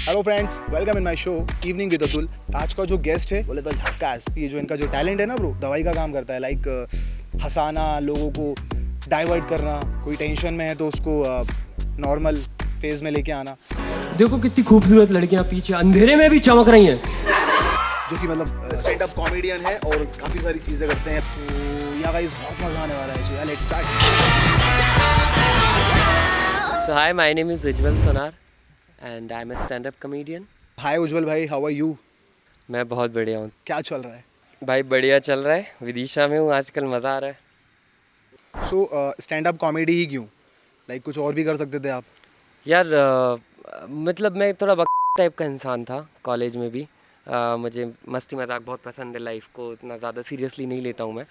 Hello friends, welcome in my show evening with Atul. आज का जो गेस्ट है बोले तो झक्कास। ये जो इनका जो टैलेंट है ना ब्रो, दवाई का काम करता है। लाइक हंसाना, लोगों को डाइवर्ट करना, कोई टेंशन में है तो उसको नॉर्मल फेज में लेके आना। देखो कितनी खूबसूरत लड़कियां पीछे अंधेरे में भी चमक रही हैं। जो कि मतलब स्टैंड अप कॉमेडियन है और काफ़ी सारी चीज़ें करते हैं। तो या गाइस बहुत मज़ा आने वाला है। So let's start. So hi, my name is Ujjwal Sonar and I'm a stand-up comedian. हाय उज्जवल भाई, हाउ आर यू? मैं बहुत बढ़िया हूँ क्या चल रहा है? भाई, बढ़िया चल रहा है। विदिशा में हूँ आजकल, मज़ा आ रहा है। सो स्टैंड अप कॉमेडी ही क्यों? लाइक कुछ और भी कर सकते थे आप। यार मतलब मैं थोड़ा टाइप का इंसान था कॉलेज में भी। मुझे मस्ती मजाक बहुत पसंद है, लाइफ को इतना ज़्यादा सीरियसली नहीं लेता हूँ मैं।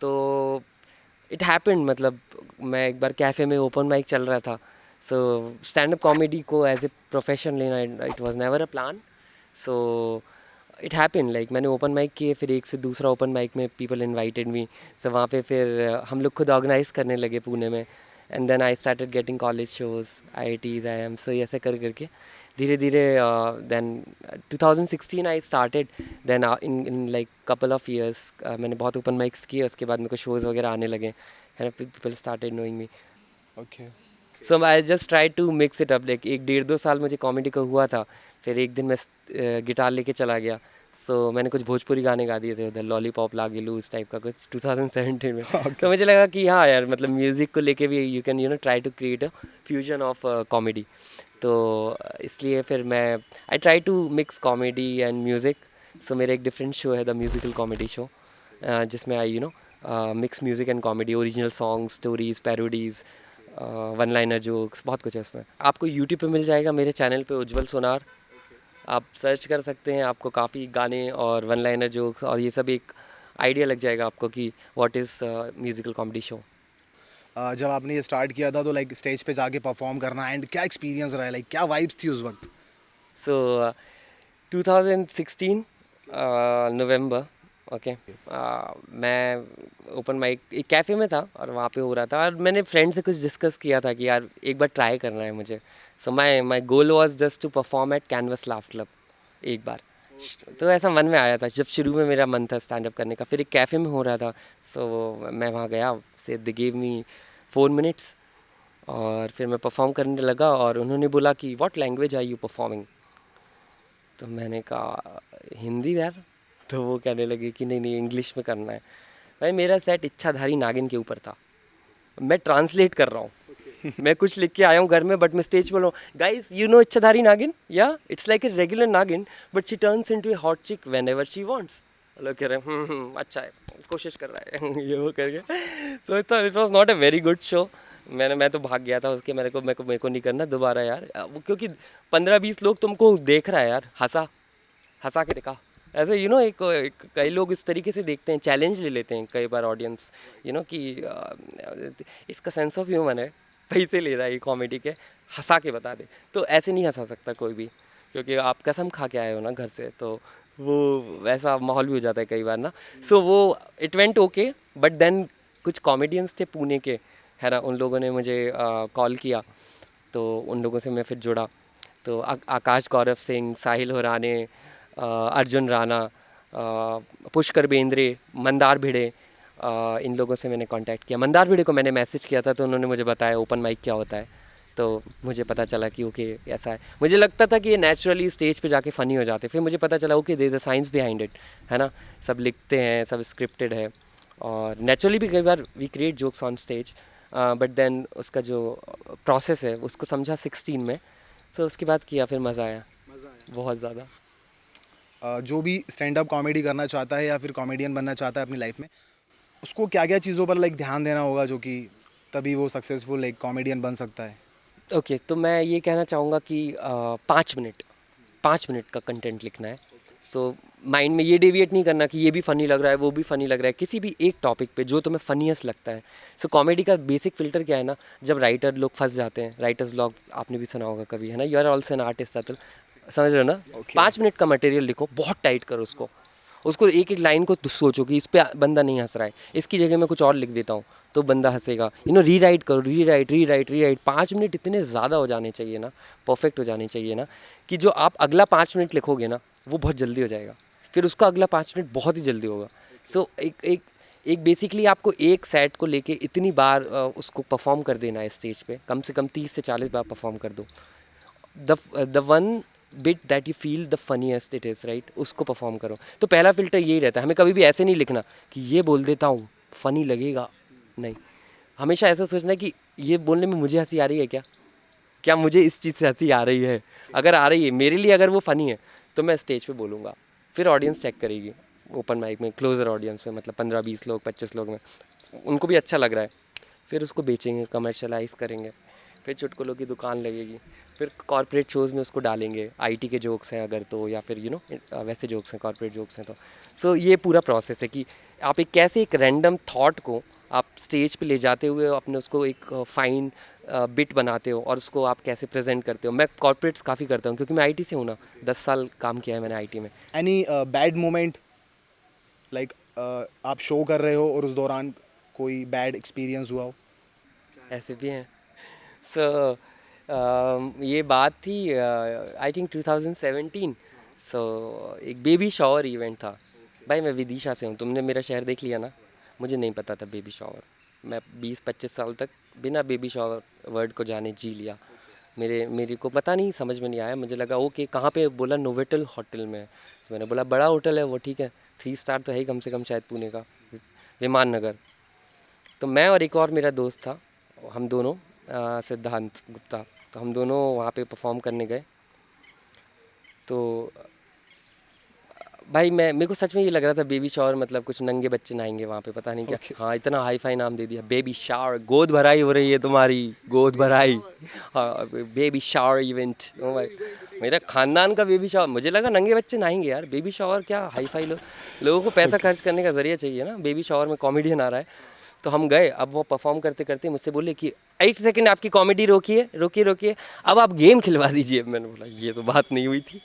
तो इट हैपेंड, मतलब मैं एक बार कैफ़े में ओपन माइक चल रहा था। सो स्टैंड अप कॉमेडी को एज ए प्रोफेशन लेना, it was never a plan. So it happened, like मैंने ओपन माइक किए, फिर एक से दूसरा ओपन माइक में पीपल इनवाइटेड मी। सो वहाँ पे फिर हम लोग खुद ऑर्गेनाइज करने लगे पुणे में। And then I started getting college shows, IITs, IIMs। So ऐसे कर करके धीरे धीरे then 2016 I started. Then in like couple of years मैंने बहुत ओपन माइक्स किए। उसके बाद मेरे को शोज़ वगैरह आने लगे, है ना, people started knowing me. Okay. So I just try to mix it up. Like 1-1.5 साल मुझे कॉमेडी का हुआ था। फिर एक दिन मैं गिटार लेके चला गया। सो मैंने कुछ भोजपुरी गाने गा दिए थे उधर, लॉलीपॉप लागेलू उस टाइप का कुछ 2017 में। तो मुझे लगा कि हाँ यार, मतलब म्यूज़िक को लेके भी you can try to create a fusion of comedy. तो इसलिए फिर मैं I try to mix comedy and music. So मेरा एक डिफरेंट शो है, द म्यूज़िकल कॉमेडी शो, जिसमें I mix music and comedy, original song, stories, parodies, one liner jokes, बहुत कुछ है उसमें। आपको यूट्यूब पे मिल जाएगा मेरे चैनल पे, उज्जवल सोनार। आप सर्च कर सकते हैं, आपको काफ़ी गाने और वन लाइनर जोक्स और ये सब एक आइडिया लग जाएगा आपको कि what is musical comedy show. जब आपने ये स्टार्ट किया था तो लाइक स्टेज पे जाके परफॉर्म करना एंड क्या एक्सपीरियंस रहा है? लाइक क्या वाइब्स थी उस वक्त? सो 2016 नवंबर, ओके। मैं ओपन माइक एक कैफ़े में था और वहाँ पे हो रहा था, और मैंने फ्रेंड से कुछ डिस्कस किया था कि यार एक बार ट्राई करना है मुझे। So my goal was just to perform at Canvas Laugh Club एक बार। तो ऐसा मन में आया था जब शुरू में मेरा मन था स्टैंड अप करने का। फिर एक कैफ़े में हो रहा था, सो मैं वहाँ गया। से दे गेव मी 4 मिनट्स और फिर मैं परफॉर्म करने लगा। और उन्होंने बोला कि what language are you performing? तो मैंने कहा हिंदी यार। तो वो कहने लगे कि नहीं नहीं, इंग्लिश में करना है। भाई मेरा सेट इच्छाधारी नागिन के ऊपर था, मैं ट्रांसलेट कर रहा हूँ। मैं कुछ लिख के आया हूँ घर में, बट मैं स्टेज पे बोल रहा हूँ, गाइस यू नो इच्छाधारी नागिन, या इट्स लाइक ए रेगुलर नागिन but she turns into A hot चिक व्हेन एवर शी वांट्स। लोग कह रहे हैं अच्छा है, कोशिश कर रहा है ये वो करके। So it was not a very good show. मैं तो भाग गया था उसके। मेरे को नहीं करना दोबारा यार, वो क्योंकि 15-20 लोग तुमको देख रहा है यार, हंसा हंसा के देखा ऐसे कई लोग इस तरीके से देखते हैं, चैलेंज ले लेते हैं कई बार ऑडियंस, कि इसका सेंस ऑफ ह्यूमर है, पैसे ले रहा है ये कॉमेडी के, हंसा के बता दे। तो ऐसे नहीं हंसा सकता कोई भी, क्योंकि आप कसम खा के आए हो ना घर से, तो वो वैसा माहौल भी हो जाता है कई बार ना। सो वो it went okay, but then कुछ कॉमेडियंस थे पुणे के, है ना, उन लोगों ने मुझे कॉल किया। तो उन लोगों से मैं फिर जुड़ा। तो आकाश गौरव सिंह, साहिल हुराने, अर्जुन राणा, पुष्कर बेंद्रे, मंदार भिड़े, इन लोगों से मैंने कांटेक्ट किया। मंदार भिड़े को मैंने मैसेज किया था, तो उन्होंने मुझे बताया ओपन माइक क्या होता है। तो मुझे पता चला कि ओके ऐसा है। मुझे लगता था कि ये नेचुरली स्टेज पे जाके फ़नी हो जाते, फिर मुझे पता चला okay there is a science behind it, है ना। सब लिखते हैं, सब स्क्रिप्टेड है, और नेचुरली भी कई बार we create jokes on stage, but then उसका जो प्रोसेस है उसको समझा 16 में। सो उसके बाद किया, फिर मज़ा आया बहुत ज़्यादा। जो भी स्टैंड अप कॉमेडी करना चाहता है या फिर कॉमेडियन बनना चाहता है अपनी लाइफ में, उसको क्या क्या चीज़ों पर लाइक ध्यान देना होगा जो कि तभी वो सक्सेसफुल लाइक कॉमेडियन बन सकता है? ओके, तो मैं ये कहना चाहूँगा कि 5 मिनट का कंटेंट लिखना है। सो माइंड में ये डेविएट नहीं करना कि ये भी फ़नी लग रहा है, वो भी फ़नी लग रहा है, किसी भी एक टॉपिक पे जो तुम्हें फ़नीएस्ट लगता है। सो कॉमेडी का बेसिक फ़िल्टर क्या है ना, जब राइटर लोग फंस जाते हैं, राइटर्स ब्लॉग आपने भी सुना होगा कभी, है ना, you are also an artist Atul, समझ रहे हो ना। 5 मिनट का मटेरियल लिखो, बहुत टाइट करो उसको, उसको एक एक लाइन को सोचो कि इस पे बंदा नहीं हंस रहा है, इसकी जगह मैं कुछ और लिख देता हूँ तो बंदा हंसेगा। री राइट करो, री राइट 5 मिनट इतने ज़्यादा हो जाने चाहिए ना, परफेक्ट हो जाने चाहिए ना, कि जो आप अगला 5 मिनट लिखोगे ना वो बहुत जल्दी हो जाएगा, फिर उसका अगला 5 मिनट बहुत ही जल्दी होगा। सो एक बेसिकली आपको एक सेट को लेके इतनी बार उसको परफॉर्म कर देना है स्टेज पे, कम से कम 30 से 40 बार परफॉर्म कर दो। The one bit that you feel the funniest it is, right, उसको परफॉर्म करो। तो पहला फ़िल्टर यही रहता है, हमें कभी भी ऐसे नहीं लिखना कि ये बोल देता हूँ फ़नी लगेगा, नहीं, हमेशा ऐसा सोचना है कि ये बोलने में मुझे हंसी आ रही है क्या मुझे इस चीज़ से हंसी आ रही है, अगर आ रही है मेरे लिए, अगर वो फ़नी है तो मैं स्टेज पे बोलूँगा, फिर ऑडियंस चेक करेगी। ओपन माइक में क्लोजर ऑडियंस में, मतलब 15-20 लोग 25 लोग में, उनको भी अच्छा लग रहा है, फिर उसको बेचेंगे, कमर्शलाइज करेंगे, फिर चुटकुलों की दुकान लगेगी, फिर कॉर्पोरेट शोज़ में उसको डालेंगे, आईटी के जोक्स हैं अगर तो, या फिर वैसे जोक्स हैं, कॉर्पोरेट जोक्स हैं तो। सो ये पूरा प्रोसेस है कि आप एक रैंडम थॉट को आप स्टेज पे ले जाते हुए अपने उसको एक फाइन बिट बनाते हो और उसको आप कैसे प्रेजेंट करते हो। मैं कॉर्पोरेट्स काफ़ी करता हूँ क्योंकि मैं आईटी से हूँ ना, 10 साल काम किया है मैंने आईटी में। एनी बैड मोमेंट, लाइक आप शो कर रहे हो और उस दौरान कोई बैड एक्सपीरियंस हुआ हो? ऐसे भी हैं। सो ये बात थी आई थिंक 2017। सो एक बेबी शावर इवेंट था। भाई मैं विदिशा से हूँ, तुमने मेरा शहर देख लिया ना, मुझे नहीं पता था बेबी शावर। मैं 20-25 साल तक बिना बेबी शावर वर्ड को जाने जी लिया। मेरे को पता नहीं, समझ में नहीं आया, मुझे लगा ओके कहाँ पे, बोला नोवेटल होटल में। तो मैंने बोला बड़ा होटल है वो, ठीक है, 3 स्टार तो है ही कम से कम शायद पुणे का, विमान नगर। तो मैं और एक और मेरा दोस्त था, हम दोनों सिद्धांत गुप्ता, तो हम दोनों वहाँ पे परफॉर्म करने गए। तो भाई मेरे को सच में ये लग रहा था बेबी शावर मतलब कुछ नंगे बच्चे नहाएंगे वहाँ पे, पता नहीं क्या। हाँ, इतना हाई फाई नाम दे दिया, बेबी शावर, गोद भराई हो रही है तुम्हारी, गोद भराई, हाँ बेबी शावर इवेंट। ओ भाई, मेरा खानदान का बेबी शावर, मुझे लगा नंगे बच्चे नहाएंगे यार, बेबी शावर क्या, हाई फाई लोगों को पैसा खर्च करने का जरिया चाहिए ना, बेबी शावर में कॉमेडियन आ रहा है। तो हम गए, अब वो परफॉर्म करते करते मुझसे बोले कि 8 सेकंड आपकी कॉमेडी रोकिए रोकिए रोकिए, अब आप गेम खिलवा दीजिए। मैंने बोला ये तो बात नहीं हुई थी।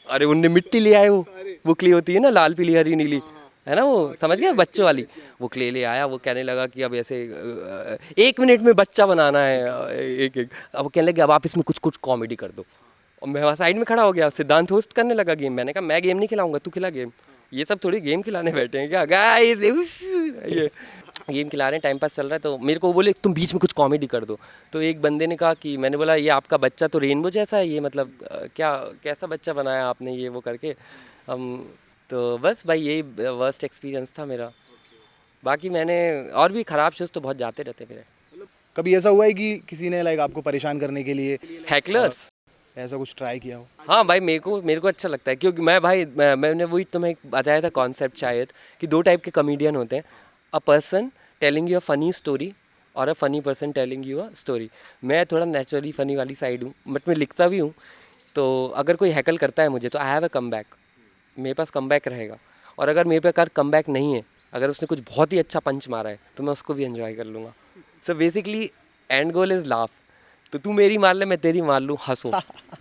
अरे उनने मिट्टी ले आए, वो क्ले होती है ना, लाल पीली हरी नीली, है ना, वो समझ गए बच्चों वाली, वो क्ले ले आया। वो कहने लगा कि अब ऐसे 1 मिनट में बच्चा बनाना है, एक एक। अब वो कहने लगे अब आप इसमें कुछ कुछ कॉमेडी कर दो। और मैं वहाँ साइड में खड़ा हो गया, सिद्धांत होस्ट करने लगा गेम। मैंने कहा मैं गेम नहीं खिलाऊंगा, तू खिला गेम, ये सब थोड़ी गेम खिलाने बैठे हैं क्या गाइस, ये गेम खिला रहे हैं, टाइम पास चल रहा है। तो मेरे को बोले तुम बीच में कुछ कॉमेडी कर दो। तो एक बंदे ने कहा कि, मैंने बोला ये आपका बच्चा तो रेनबो जैसा है, ये मतलब क्या कैसा बच्चा बनाया आपने ये वो करके। हम तो बस भाई यही वर्स्ट एक्सपीरियंस था मेरा। बाकी मैंने और भी ख़राब शोज़ तो बहुत जाते रहते मेरे। कभी ऐसा हुआ है कि किसी ने लाइक आपको परेशान करने के लिए हैकलर्स, ऐसा कुछ ट्राई किया हो? हाँ भाई, मेरे को अच्छा लगता है क्योंकि मैंने वही तुम्हें बताया था कॉन्सेप्ट शायद, कि 2 टाइप के कॉमेडियन होते हैं, a person telling you a funny story और a funny person telling you a story. मैं थोड़ा नेचुरली फ़नी वाली साइड हूँ, बट मैं लिखता भी हूँ। तो अगर कोई हैकल करता है मुझे तो I have a come back, मेरे पास कम बैक रहेगा। और अगर मेरे पे कम बैक नहीं है, अगर उसने कुछ बहुत ही अच्छा पंच मारा है तो मैं उसको भी एंजॉय कर लूँगा। So basically and goal is laugh. तो तू मेरी मार ले, मैं तेरी मार लूँ, हंसो,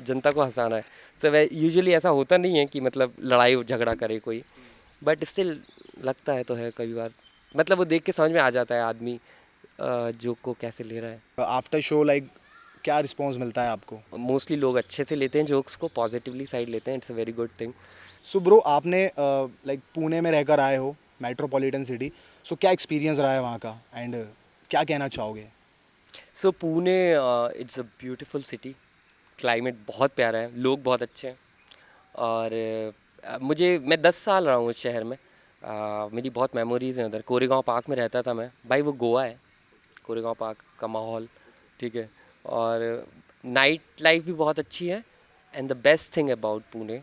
जनता को हंसाना है। तो वह यूजुअली ऐसा होता नहीं है कि मतलब लड़ाई झगड़ा करे कोई, बट स्टिल लगता है तो है कई बार, मतलब वो देख के समझ में आ जाता है आदमी जोक को कैसे ले रहा है। आफ्टर शो लाइक क्या रिस्पॉन्स मिलता है आपको? मोस्टली लोग अच्छे से लेते हैं जोक्स को, पॉजिटिवली साइड लेते हैं, it's a very good thing. So bro, आपने लाइक पुणे में रहकर आए हो, मेट्रोपॉलिटन सिटी, सो क्या एक्सपीरियंस रहा है वहाँ का, एंड क्या कहना चाहोगे? So Pune it's a beautiful city, climate बहुत प्यारा है, लोग बहुत अच्छे हैं। और मैं 10 साल रहा हूँ उस शहर में। मेरी बहुत मेमोरीज़ हैं उधर। कोरेगांव पार्क में रहता था मैं, भाई वो गोवा है, कोरेगांव पार्क का माहौल, ठीक है। और नाइट लाइफ भी बहुत अच्छी है। And the best thing about Pune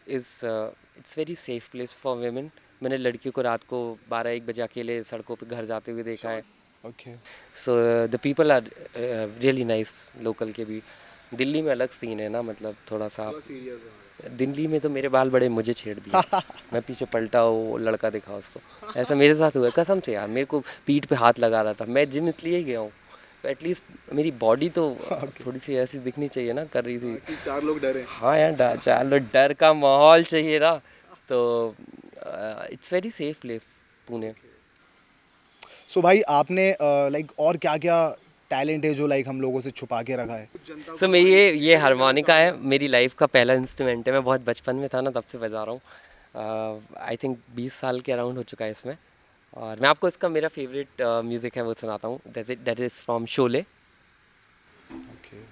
is it's very safe place for women. मैंने लड़कियों को रात को 12-1 बजे अकेले सड़कों पे घर जाते हुए देखा है। Okay. So the people are really nice, local के भी। दिल्ली में अलग सीन है ना, मतलब थोड़ा सा, दिल्ली में तो मेरे बाल बड़े मुझे छेड़ दिया, मैं पीछे पलटा, वो लड़का दिखा उसको, ऐसा मेरे साथ हुआ कसम से यार। मेरे को पीठ पे हाथ लगा रहा था, मैं जिम इसलिए ही गया हूँ, एटलीस्ट मेरी बॉडी तो थोड़ी सी ऐसी दिखनी चाहिए ना, कर रही थी। 4 लोग डरे। हाँ यार, चलो डर का माहौल चाहिए ना। तो it's very safe place Pune. So भाई आपने लाइक और क्या क्या टैलेंट है जो लाइक हम लोगों से छुपा के रखा है? सो मैं ये हारमोनिका है, मेरी लाइफ का पहला इंस्ट्रूमेंट है. मैं बहुत बचपन में था ना तब से बजा रहा हूँ. आई थिंक 20 साल के अराउंड हो चुका है इसमें. और मैं आपको इसका मेरा फेवरेट म्यूज़िक है वो सुनाता हूँ. That is from Sholay. Okay.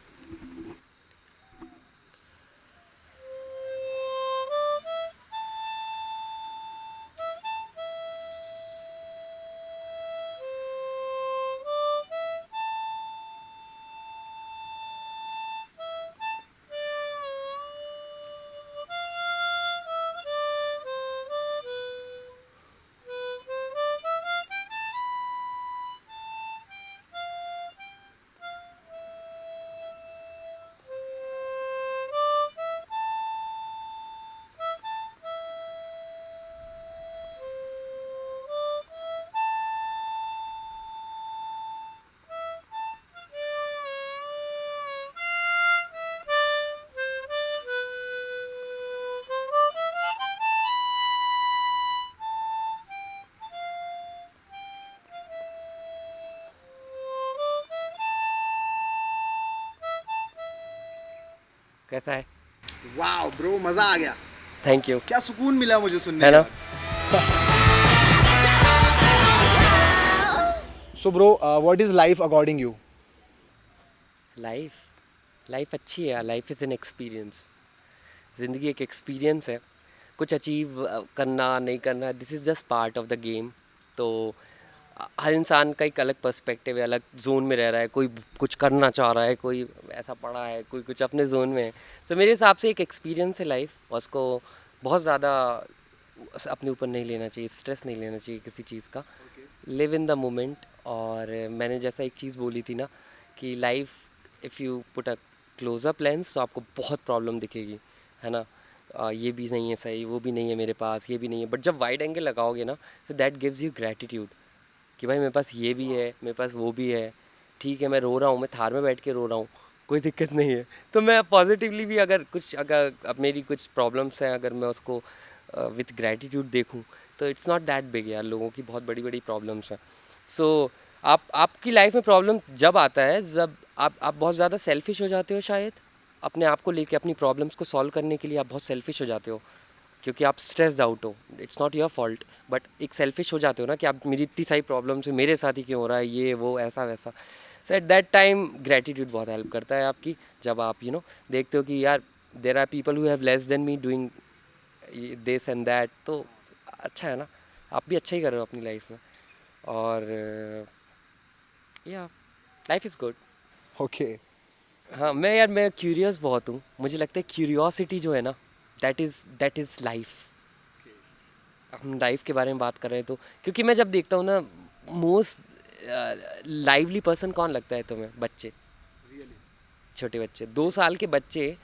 कैसा है? वाओ ब्रो, मजा आ गया. Thank you. क्या सुकून मिला मुझे सुनने है के ना? बाद. So bro, what is life according you? Life अच्छी है. Life is an experience. ज़िंदगी एक एक्सपीरियंस है. कुछ अचीव करना नहीं करना, this is just part of the game. तो हर इंसान का एक अलग पर्सपेक्टिव है, अलग जोन में रह रहा है. कोई कुछ करना चाह रहा है, कोई ऐसा पड़ा है, कोई कुछ अपने जोन में है. तो मेरे हिसाब से एक एक्सपीरियंस है लाइफ, और उसको बहुत ज़्यादा अपने ऊपर नहीं लेना चाहिए. स्ट्रेस नहीं लेना चाहिए किसी चीज़ का. Live in the moment. और मैंने जैसा एक चीज़ बोली थी ना कि life if you put a close up lens तो आपको बहुत प्रॉब्लम दिखेगी, है ना. ये भी नहीं है सही, वो भी नहीं है मेरे पास, ये भी नहीं है. बट जब वाइड एंगल लगाओगे ना तो दैट गिव्स यू ग्रैटिट्यूड कि भाई मेरे पास ये भी है, मेरे पास वो भी है. ठीक है, मैं रो रहा हूँ, मैं थार में बैठ के रो रहा हूँ, कोई दिक्कत नहीं है. तो मैं पॉजिटिवली भी अगर अब मेरी कुछ प्रॉब्लम्स हैं, अगर मैं उसको विथ ग्रैटिट्यूड देखूँ तो इट्स नॉट दैट बिग यार. लोगों की बहुत बड़ी बड़ी प्रॉब्लम्स हैं. सो आपकी लाइफ में प्रॉब्लम जब आता है जब आप बहुत ज़्यादा सेल्फिश हो जाते हो शायद. अपने आप को लेके अपनी प्रॉब्लम्स को सॉल्व करने के लिए आप बहुत सेल्फिश हो जाते हो क्योंकि आप स्ट्रेस्ड आउट हो. It's not your fault, but एक सेल्फिश हो जाते हो ना कि आप मेरी इतनी सारी प्रॉब्लम्स है, मेरे साथ ही क्यों हो रहा है ये वो ऐसा वैसा. So at that time gratitude बहुत हेल्प करता है आपकी. जब आप देखते हो कि यार there are people who have less than me doing this and that, तो अच्छा है ना. आप भी अच्छा ही कर रहे हो अपनी लाइफ में. और या लाइफ इज़ गुड. ओके. हाँ, मैं क्यूरियस बहुत हूँ. मुझे लगता है क्यूरियोसिटी जो है ना, दैट इज़ लाइफ. हम लाइफ के बारे में बात कर रहे हैं तो क्योंकि मैं जब देखता हूँ ना, मोस्ट लाइवली पर्सन कौन लगता है तुम्हें? बच्चे. छोटे बच्चे, 2 साल के बच्चे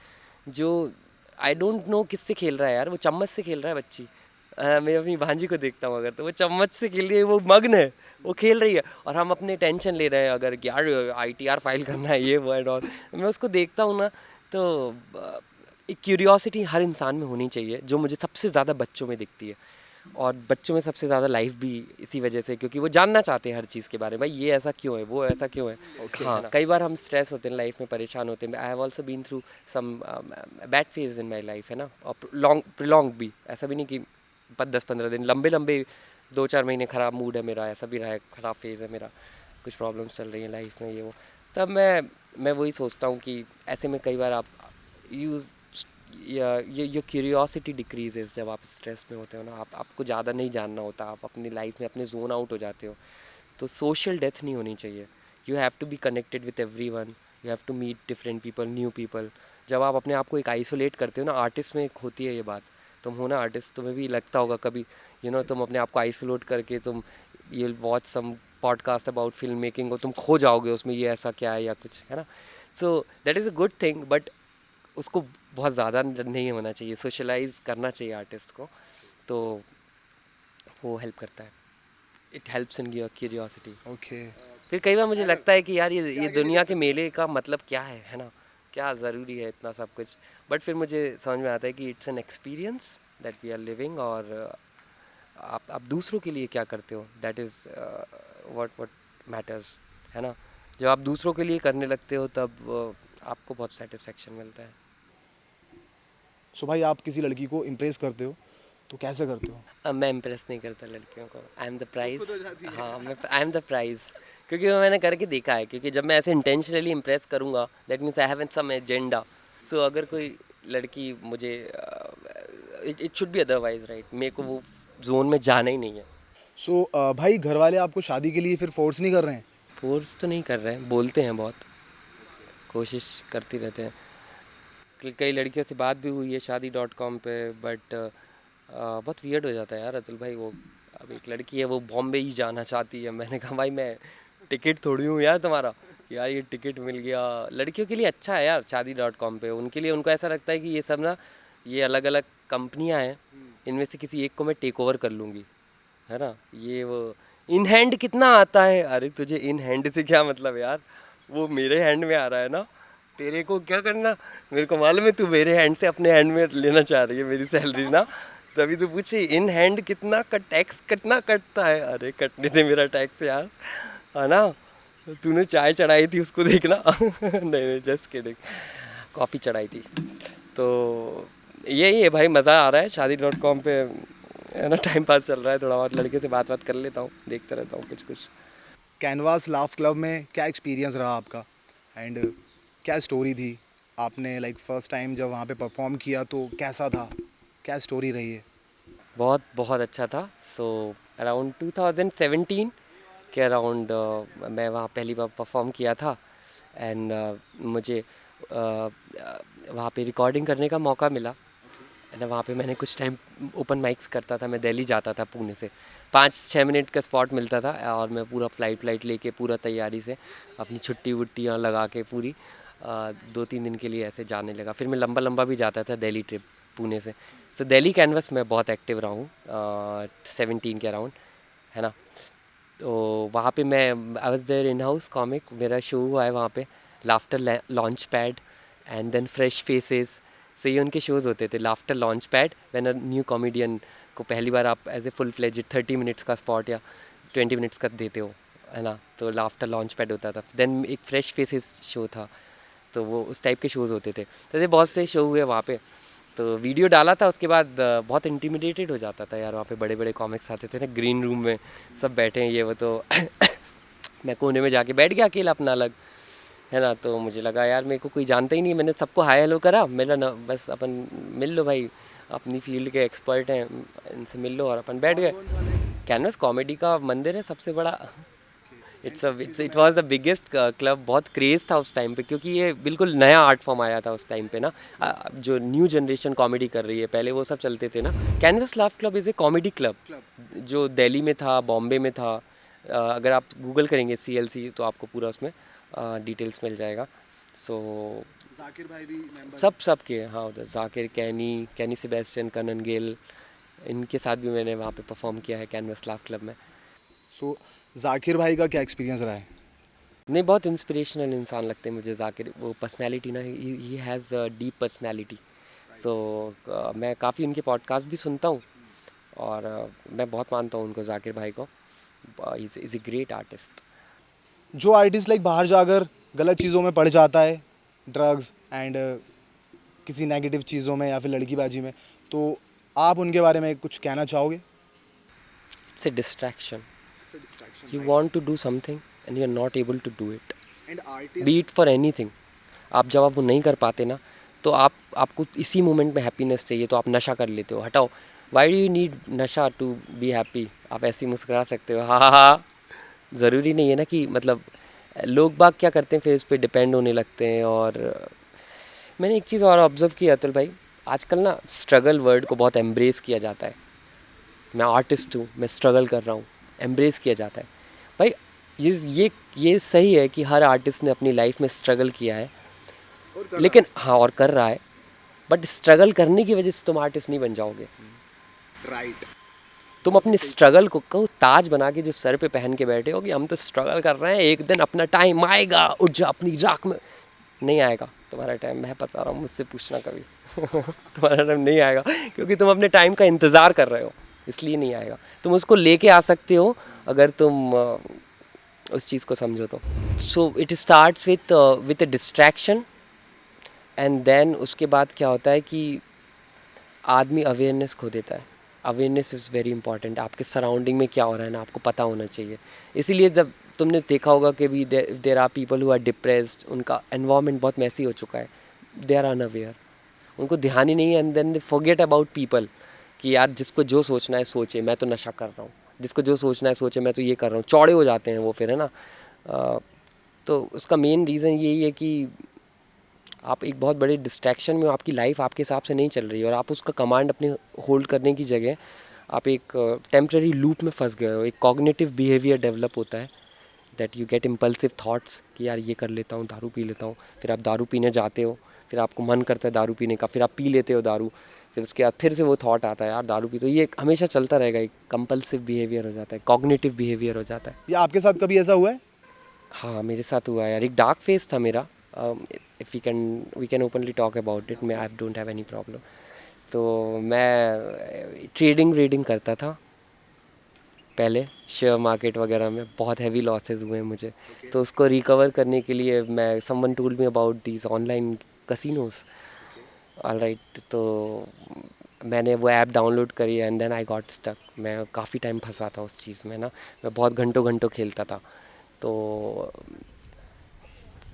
जो आई डोंट नो किससे खेल रहा है यार. वो चम्मच से खेल रहा है बच्ची. मैं अपनी भांजी को देखता हूँ, अगर तो वो चम्मच से खेल रही है, वो मग्न है, वो खेल रही है, और हम अपने टेंशन ले रहे हैं अगर कि यार ITR फाइल करना है ये वो एंड ऑल. मैं उसको देखता हूँ ना तो एक क्यूरियोसिटी हर इंसान में होनी चाहिए जो मुझे सबसे ज़्यादा बच्चों में दिखती है. और बच्चों में सबसे ज़्यादा लाइफ भी इसी वजह से, क्योंकि वो जानना चाहते हैं हर चीज़ के बारे में. भाई ये ऐसा क्यों है, वो ऐसा क्यों है. हाँ, कई बार हम स्ट्रेस होते हैं लाइफ में, परेशान होते हैं. I have also been through some bad phase in my life, है ना. और प्रोलॉन्ग भी, ऐसा भी नहीं कि 10-15 दिन, लंबे लंबे 2-4 महीने ख़राब मूड है मेरा, ऐसा भी रहा है. ख़राब फेज़ है मेरा, कुछ प्रॉब्लम्स चल रही हैं लाइफ में ये वो. तब मैं वही सोचता हूँ कि ऐसे में कई बार आप यू योर क्यूरियोसिटी डिक्रीजेज. जब आप स्ट्रेस में होते हो ना, आपको ज़्यादा नहीं जानना होता, आप अपनी लाइफ में अपने जोन आउट हो जाते हो. तो सोशल डेथ नहीं होनी चाहिए. You have to be connected with everyone. You have to meet different people, new people. जब आप अपने आप को एक आइसोलेट करते हो ना, आर्टिस्ट में एक होती है ये बात. तुम हो ना आर्टिस्ट, तुम्हें भी लगता होगा कभी तुम अपने आप को आइसोलेट करके तुम you watch some podcast about film making को, तुम खो जाओगे उसमें, ये ऐसा क्या है या कुछ, है ना. So that is a good thing, but उसको बहुत ज़्यादा नहीं होना चाहिए. सोशलाइज करना चाहिए आर्टिस्ट को, तो वो हेल्प करता है. It helps in your curiosity. Okay. फिर कई बार मुझे लगता है कि यार ये दुनिया के मेले का मतलब क्या है ना. क्या ज़रूरी है इतना सब कुछ. बट फिर मुझे समझ में आता है कि it's an experience that we are living. और आप दूसरों के लिए क्या करते हो, दैट इज़ व्हाट मैटर्स, है ना। जब आप दूसरों के लिए करने लगते हो तब आपको बहुत सेटिस्फेक्शन मिलता है। सो भाई आप किसी लड़की को इम्प्रेस करते हो तो कैसे करते हो? अब मैं इम्प्रेस नहीं करता लड़कियों को, आई एम द प्राइज़। हाँ, मैं आई एम द प्राइज़, क्योंकि वो मैंने करके देखा है। क्योंकि जब मैं ऐसे इंटेंशनली इम्प्रेस करूँगा, that means I have some agenda. So अगर कोई लड़की मुझे it should be otherwise, right, मेरे को वो जोन में जाना ही नहीं है। सो भाई घर वाले आपको शादी के लिए फिर फोर्स नहीं कर रहे हैं? फोर्स तो नहीं कर रहे हैं, बोलते हैं, बहुत कोशिश करती रहते हैं। कई लड़कियों से बात भी हुई है शादी.com पे, बट बहुत वियर्ड हो जाता है यार अतुल भाई। वो अब एक लड़की है, वो बॉम्बे ही जाना चाहती है। मैंने कहा भाई मैं टिकट थोड़ी हूँ यार तुम्हारा, यार ये टिकट मिल गया। लड़कियों के लिए अच्छा है यार शादी.com पे, उनके लिए, उनको ऐसा लगता है कि ये सब ना, ये अलग अलग कंपनियाँ हैं, इनमें से किसी एक को मैं टेक ओवर कर लूँगी, है ना। ये वो इन हैंड कितना आता है, अरे तुझे इन हैंड से क्या मतलब यार, वो मेरे हैंड में आ रहा है ना, तेरे को क्या करना। मेरे को मालूम है तू मेरे हैंड से अपने हैंड में लेना चाह रही है मेरी सैलरी ना, तभी तो पूछे इन हैंड कितना का टैक्स कितना कटता है। अरे कटने से मेरा टैक्स यार, है ना। तूने चाय चढ़ाई थी उसको देखना नहीं नहीं, जस्ट किडिंग, कॉफ़ी चढ़ाई थी। तो यही है भाई, मज़ा आ रहा है शादी.com पे, है ना। टाइम पास चल रहा है, थोड़ा बहुत लड़के से बात कर लेता हूँ, देखता रहता हूँ कुछ कुछ। कैनवास लाफ क्लब में क्या एक्सपीरियंस रहा आपका एंड क्या स्टोरी थी? आपने लाइक फर्स्ट टाइम जब वहाँ पे परफॉर्म किया तो कैसा था, क्या स्टोरी रही है? बहुत बहुत अच्छा था। सो अराउंड 2017 के अराउंड मैं वहाँ पहली बार परफॉर्म किया था। एंड मुझे वहाँ पे रिकॉर्डिंग करने का मौका मिला। एंड वहाँ पे मैंने कुछ टाइम ओपन माइक्स करता था। मैं दिल्ली जाता था पुणे से, 5-6 मिनट का स्पॉट मिलता था, और मैं पूरा फ्लाइट लेके पूरा तैयारी से अपनी छुट्टी वुट्टियाँ लगा के पूरी 2-3 दिन के लिए ऐसे जाने लगा। फिर मैं लंबा लंबा भी जाता था दिल्ली ट्रिप पुणे से। सो दिल्ली कैनवस में बहुत एक्टिव रहा हूँ 17 के अराउंड, है ना। तो वहाँ पे मैं I was there in house comic, मेरा शो हुआ है वहाँ पे, laughter launch pad and then fresh faces. से ये उनके शोज़ होते थे, laughter launch pad, when a new comedian को पहली बार आप as a full fledged 30 minutes का स्पॉट या 20 मिनट्स का देते हो, है ना, तो लाफ्टर लॉन्च पैड होता था। देन एक फ्रेश फेसेस शो था, तो वो उस टाइप के शोज़ होते थे। तो ऐसे बहुत से शो हुए वहाँ पे। तो वीडियो डाला था, उसके बाद बहुत इंटिमिडेटेड हो जाता था यार। वहाँ पे बड़े बड़े कॉमिक्स आते थे ना, ग्रीन रूम में सब बैठे हैं ये वो, तो मैं कोने में जाके बैठ गया अकेला अपना अलग, है ना। तो मुझे लगा यार मेरे को कोई जानता ही नहीं, मैंने सबको हाय हेलो करा, मिला ना, बस अपन मिल लो भाई, अपनी फील्ड के एक्सपर्ट हैं, इनसे मिल लो, और अपन बैठ गए। कैनवस कॉमेडी का मंदिर है सबसे बड़ा। It was the biggest club. बहुत क्रेज़ था उस टाइम पे, क्योंकि ये बिल्कुल नया आर्ट फॉर्म आया था उस टाइम पे ना। जो न्यू जनरेशन कॉमेडी कर रही है, पहले वो सब चलते थे ना। Canvas Laugh club is a comedy club जो दिल्ली में था, बॉम्बे में था। अगर आप गूगल करेंगे CLC तो आपको पूरा उसमें डिटेल्स मिल जाएगा। सो जाकिर भाई भी मेंबर? सब के, हाँ, उधर जाकिर, कैनी सेबेस्टियन, कनन गिल, इनके साथ भी मैंने वहाँ पे परफॉर्म किया है कैनवस लाफ क्लब में। सो जाकिर भाई का क्या एक्सपीरियंस रहा है? नहीं, बहुत इंस्पिरेशनल इंसान लगते हैं मुझे जाकिर। वो पर्सनैलिटी ना, ही हैज़ डीप पर्सनैलिटी। सो मैं काफ़ी उनके पॉडकास्ट भी सुनता हूँ, और मैं बहुत मानता हूँ उनको, जाकिर भाई को। Is a great artist. जो आर्टिस्ट लाइक बाहर जाकर गलत चीज़ों में पड़ जाता है, ड्रग्स एंड किसी नेगेटिव चीज़ों में या फिर लड़कीबाजी में, तो आप उनके बारे में कुछ कहना चाहोगे? It's a distraction. You want to do something and you are not able to do it, and artist be it for anything. आप जब आप वो नहीं कर पाते ना, तो आपको इसी मोमेंट में हैप्पीनेस चाहिए, तो आप नशा कर लेते हो। हटाओ, वाई डू यू नीड नशा टू बी हैप्पी? आप ऐसे ही मुस्कुरा सकते हो, हाँ हाँ हाँ। ज़रूरी नहीं है ना कि मतलब, लोग बाग क्या करते हैं, फिर इस पर डिपेंड होने लगते हैं। और मैंने एक चीज़ और ऑब्ज़र्व की अतुल भाई, आजकल ना स्ट्रगल वर्ड को बहुत एम्ब्रेस किया जाता है। मैं आर्टिस्ट हूँ, मैं स्ट्रगल कर रहा हूँ, एम्ब्रेस किया जाता है भाई। ये सही है कि हर आर्टिस्ट ने अपनी लाइफ में स्ट्रगल किया है, लेकिन हाँ, और कर रहा है, बट स्ट्रगल करने की वजह से तुम आर्टिस्ट नहीं बन जाओगे। राइट। तुम अपने स्ट्रगल को ताज बना के जो सर पे पहन के बैठे हो कि हम तो स्ट्रगल कर रहे हैं, एक दिन अपना टाइम आएगा, उठ जा अपनी राख में। नहीं आएगा तुम्हारा टाइम, मैं बता रहा हूँ, मुझसे पूछना कभी तुम्हारा टाइम नहीं आएगा, क्योंकि तुम अपने टाइम का इंतज़ार कर रहे हो। इसलिए नहीं आएगा। तुम उसको लेके आ सकते हो अगर तुम उस चीज़ को समझो तो। So it starts with a distraction, and then उसके बाद क्या होता है कि आदमी अवेयरनेस खो देता है। Awareness is very important. आपके सराउंडिंग में क्या हो रहा है ना, आपको पता होना चाहिए। इसीलिए जब तुमने देखा होगा कि भी there are people who are depressed, उनका एनवायरनमेंट बहुत मैसी हो चुका है, दे आर अनअवेयर, उनको ध्यान ही नहीं है, and then they forget about people कि यार जिसको जो सोचना है सोचे, मैं तो नशा कर रहा हूँ, जिसको जो सोचना है सोचे, मैं तो ये कर रहा हूँ। चौड़े हो जाते हैं वो फिर, है ना। तो उसका मेन रीज़न यही है कि आप एक बहुत बड़े डिस्ट्रैक्शन में हो, आपकी लाइफ आपके हिसाब से नहीं चल रही है, और आप उसका कमांड अपने होल्ड करने की जगह आप एक टेम्प्रेरी लूप में फंस गए हो। एक कॉग्निटिव बिहेवियर डेवलप होता है, that you get impulsive thoughts कि यार ये कर लेता हूँ, दारू पी लेता हूँ। फिर आप दारू पीने जाते हो, फिर आपको मन करता है दारू पीने का, फिर आप पी लेते हो दारू, फिर उसके बाद फिर से वो थॉट आता है यार दारू पी। तो ये हमेशा चलता रहेगा, एक कंपल्सिव बिहेवियर हो जाता है, कॉग्निटिव बिहेवियर हो जाता है। ये आपके साथ कभी ऐसा हुआ है? हाँ, मेरे साथ हुआ है यार। एक डार्क फेस था मेरा। If we can openly talk about it, मैं I don't have any problem. तो मैं ट्रेडिंग करता था पहले, शेयर मार्केट वगैरह में बहुत हैवी लॉसेस हुए हैं मुझे। तो उसको रिकवर करने के लिए मैं someone told me about these online casinos. Alright, तो मैंने वो ऐप डाउनलोड करी, and then I got stuck. मैं काफ़ी टाइम फंसा था उस चीज़ में ना, मैं बहुत घंटों घंटों खेलता था। तो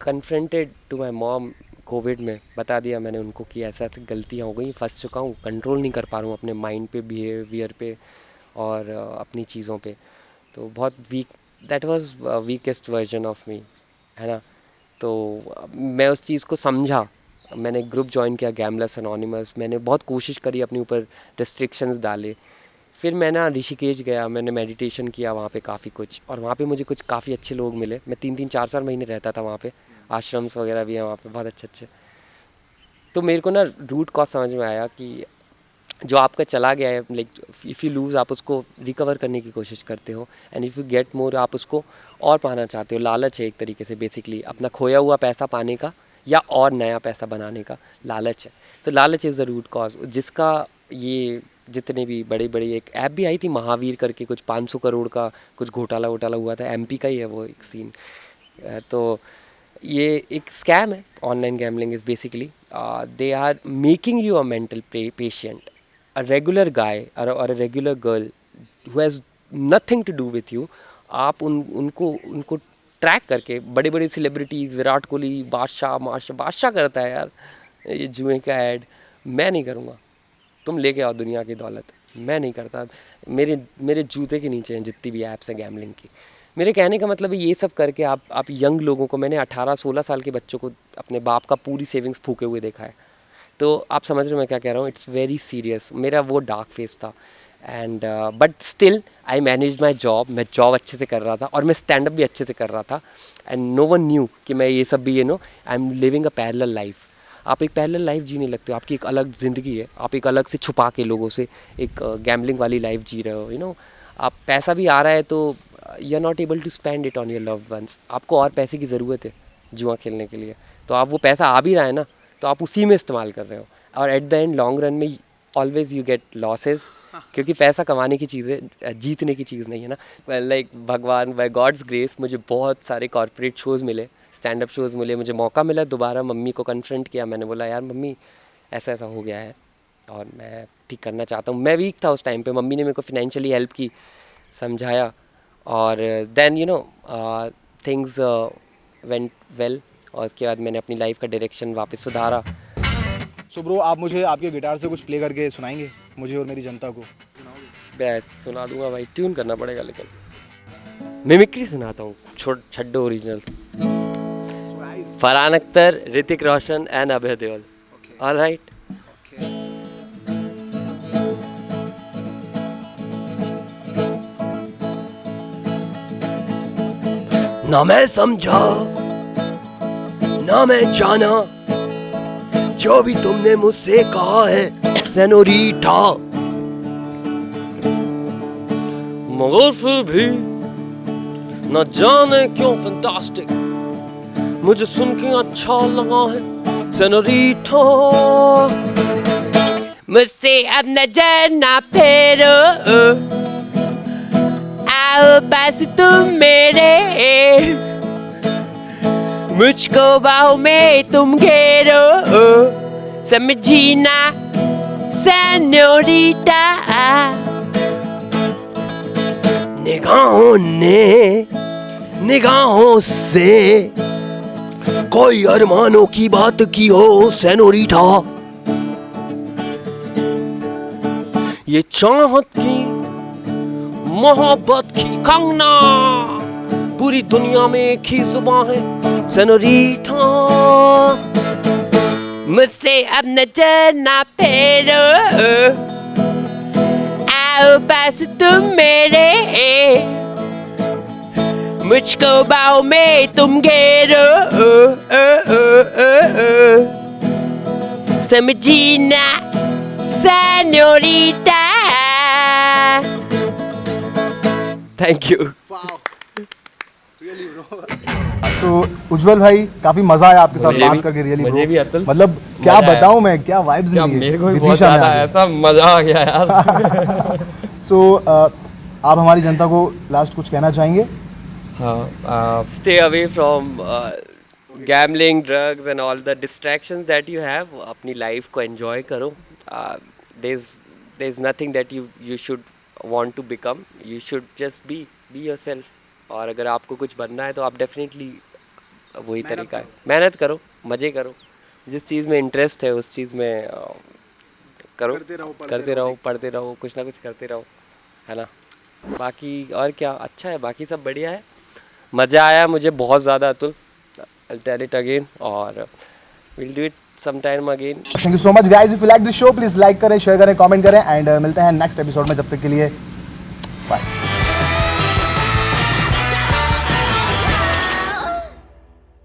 confronted to my mom, COVID में बता दिया मैंने उनको कि ऐसा ऐसी गलतियाँ हो गई, फंस चुका हूँ, कंट्रोल नहीं कर पा रहा हूँ अपने माइंड पे, बिहेवियर पे, और अपनी चीज़ों पे। तो बहुत weak, that was weakest version of me, है ना। तो मैं उस चीज़ को समझा, मैंने ग्रुप ज्वाइन किया गैमलर्स एनोनिमस, मैंने बहुत कोशिश करी, अपने ऊपर रिस्ट्रिक्शंस डाले। फिर मैं ना ऋषिकेश गया, मैंने मेडिटेशन किया वहाँ पे काफ़ी कुछ, और वहाँ पे मुझे कुछ काफ़ी अच्छे लोग मिले। मैं 3-4 महीने रहता था वहाँ पे, आश्रम्स वगैरह भी हैं वहाँ पे बहुत अच्छे अच्छे। तो मेरे को ना रूट कॉज समझ में आया कि जो आपका चला गया है, लाइक इफ़ यू लूज़, आप उसको रिकवर करने की कोशिश करते हो, and if you get more, आप उसको और पाना चाहते हो। लालच है एक तरीके से, बेसिकली अपना खोया हुआ पैसा पाने का या और नया पैसा बनाने का लालच है। तो लालच इज़ द रूट कॉज, जिसका ये जितने भी बड़े बड़े, एक ऐप भी आई थी महावीर करके, कुछ 500 करोड़ का कुछ घोटाला वोटाला हुआ था, एमपी का ही है वो एक सीन। तो ये एक स्कैम है। Online gambling is basically they are making you a mental patient, a regular guy or a regular girl who has nothing to do with you। आप उनको ट्रैक करके, बड़े बड़े सेलिब्रिटीज़, विराट कोहली, बादशाह करता है यार ये जुए का ऐड। मैं नहीं करूँगा, तुम लेके आओ दुनिया की दौलत, मैं नहीं करता। मेरे मेरे जूते के नीचे हैं जितनी भी ऐप्स हैं गैमलिंग की। मेरे कहने का मतलब है, ये सब करके आप यंग लोगों को, मैंने 18-16 साल के बच्चों को अपने बाप का पूरी सेविंग्स फूके हुए देखा है। तो आप समझ रहे हो मैं क्या कह रहा हूँ। It's very serious. मेरा वो डार्क फेस था, and but still I manage my job. मैं जॉब अच्छे से कर रहा था, और मैं स्टैंड अप भी अच्छे से कर रहा था, एंड नो वन न्यू कि मैं ये सब भी, I am living a parallel life. आप एक पैरेलल लाइफ जीने लगते हो, आपकी एक अलग ज़िंदगी है, आप एक अलग से छुपा के लोगों से एक गैम्बलिंग वाली लाइफ जी रहे हो। आप पैसा भी आ रहा है तो you are not able to spend it on your loved ones. आपको और पैसे की ज़रूरत है जुआ खेलने के लिए, तो आप वो पैसा आ भी रहा है ना, तो आप उसी में इस्तेमाल कर रहे हो, और at the end long run में ऑलवेज यू गेट लॉसेस, क्योंकि पैसा कमाने की चीज़ है, जीतने की चीज़ नहीं है ना। लाइक भगवान, बाय गॉड्स ग्रेस, मुझे बहुत सारे कॉर्पोरेट शोज़ मिले, स्टैंड अप शोज़ मिले, मुझे मौका मिला दोबारा। मम्मी को कन्फ्रंट किया, मैंने बोला यार मम्मी ऐसा ऐसा हो गया है, और मैं ठीक करना चाहता हूँ। मैं वीक था उस टाइम पे, मम्मी ने मेरे को फिनेंशियली हेल्प की, समझाया, और देन थिंग्स वेंट वेल, और उसके बाद मैंने अपनी लाइफ का डायरेक्शन वापस सुधारा। सो ब्रो, आप मुझे आपके गिटार से कुछ प्ले करके सुनाएंगे, मुझे और मेरी जनता को? मैं सुना दूंगा भाई, ट्यून करना पड़ेगा, लेकिन मिमिक्री सुनाता हूँ, छड्डो original. Farhan Akhtar, Hrithik Roshan and Abhay Deol. Alright. ना मैं समझा ना मैं जाना जो भी तुमने मुझसे कहा है सेनोरीटा, मगर फिर भी न जाने क्यों फैंटास्टिक मुझे सुन के अच्छा लगा है सेनोरीटा। मुझसे अब नजर ना फेरो, आओ पास तुम मेरे, मुझको बाहों में तुम घेरो, समझी ना सेनोरिटा। निगाहों से कोई अरमानों की बात की हो सेनोरिटा, ये चाहत की मोहब्बत की कंगना, पूरी दुनिया में एक ही जुबान है सेनोरिटा। मुझसे अब नजर ना फेरो, आओ पास तुम मेरे, मुझको बाहों में तुम घेरो, समझी ना senorita. Thank you. So Ujjwal भाई, काफी मजा आया आपके साथ मुझे बात भी- करके, रियली मुझे भी अतुल, मतलब क्या मजा आया। बताऊं मैं, क्या वाइब्स क्या मिली मेरे को भी बहुत विदिशा में ज़्यादा आके। आया था, मज़ा आ गया यार। सो आप हमारी जनता को लास्ट कुछ कहना चाहेंगे? Stay away from gambling, drugs and all the distractions that you have. अपनी लाइफ को enjoy करो. There's nothing that you should want to become. You should just be yourself. और अगर आपको कुछ बनना है तो आप डेफिनेटली वही तरीका है, मेहनत करो, मज़े करो, जिस चीज़ में इंटरेस्ट है उस चीज़ में करो, करते रहो, पढ़ते रहो, कुछ ना कुछ करते रहो, है ना। बाकी और क्या, अच्छा है, बाकी सब बढ़िया है, मज़ा आया मुझे बहुत ज़्यादा Atul. I'll tell it again और we'll do it sometime again. Thank you so much guys. If you like this show please like करें, शेयर करें, कमेंट करें एंड मिलते हैं नेक्स्ट एपिसोड में। जब तक के लिए